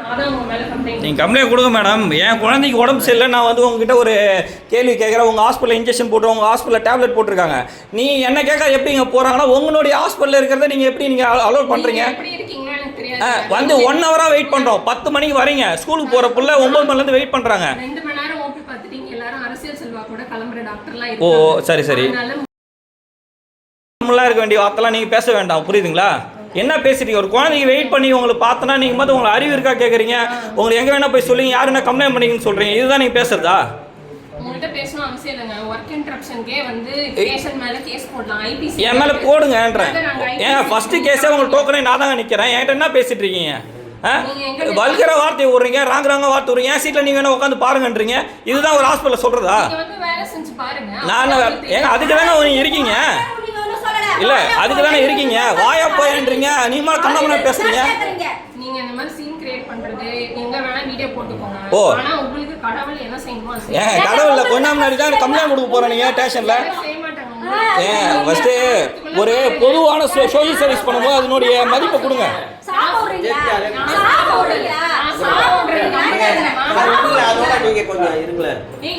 நீங்கள் கம்ப்ளைண்ட் கொடுங்க மேடம். என் குழந்தைக்கு உடம்பு சரியில்லை, நான் வந்து உங்ககிட்ட ஒரு கேள்வி கேட்குறேன். உங்கள் ஹாஸ்பிட்டலில் இன்ஜெக்ஷன் போட்டு உங்கள் ஹாஸ்பிட்டலில் டேப்லெட் போட்டிருக்காங்க. நீ என்ன கேட்க எப்படி இங்கே போகிறாங்கன்னா உங்களுடைய ஹாஸ்பிட்டலில் இருக்கிறத நீங்கள் எப்படி நீங்கள் அலோட் பண்ணுறீங்க? வந்து 1 ஹவராக வெயிட் பண்ணுறோம். 10 மணிக்கு வரீங்க, ஸ்கூலுக்கு போகிற புள்ள 9 மணிலேருந்து வெயிட் பண்ணுறாங்க. ஓ சரி சரி, நம்மளாம் இருக்க வேண்டிய வார்த்தைலாம் நீங்கள் பேச வேண்டாம், புரியுதுங்களா? என்ன பேசுறீங்க? ஒரு குழந்தைக்கு வெயிட் பண்ணி உங்களுக்கு பார்த்தோன்னா நீங்கள் வந்து உங்களுக்கு அறிவு இருக்கா கேட்குறீங்க. உங்களுக்கு எங்கே வேணால் போய் சொல்லுங்க, யார் என்ன கம்ப்ளைண்ட் பண்ணிங்கன்னு சொல்கிறீங்க. இதுதான் நீங்கள் பேசுறதா? என் மேலே போடுங்கன்றேன். ஏன் ஃபர்ஸ்ட் கேஸே உங்களுக்கு டோக்கனே நான் தாங்க நிற்கிறேன். என்கிட்ட என்ன பேசிட்டு இருக்கீங்க? வல்கர வார்த்தை விடுறீங்க, ராங்க வார்த்தை விடுறீங்க. என் சீட்டில் நீங்கள் வேணா உட்காந்து பாருங்கன்றீங்க. இதுதான் ஒரு ஹாஸ்பிட்டலில் சொல்கிறதா? நான் ஏங்க அதுக்கு தானே நீங்கள் இருக்கீங்க? இல்ல அதுக்கு தானே இருக்கீங்க. வாயா போயன்றீங்க, நீமா கண்ணாமண்ணா பேசுறீங்க. நீங்க இந்த மாதிரி சீன் கிரியேட் பண்றது எங்க வேணா வீடியோ போட்டுக்கோங்க. ஆனா உங்களுக்கு கடவுள் என்ன செய்யணுமோ செய்யுங்க. கடவுள்ல கொஞ்ச முன்னாடி தான் கம்ப்ளைண்ட் கொடுக்க போறேன் நீங்க ஸ்டேஷன்ல. ஃபர்ஸ்ட் ஒரு பொதுவான சோஷியல் சர்வீஸ் பண்ணும்போது அதனுடைய மதிப்பை கொடுங்க.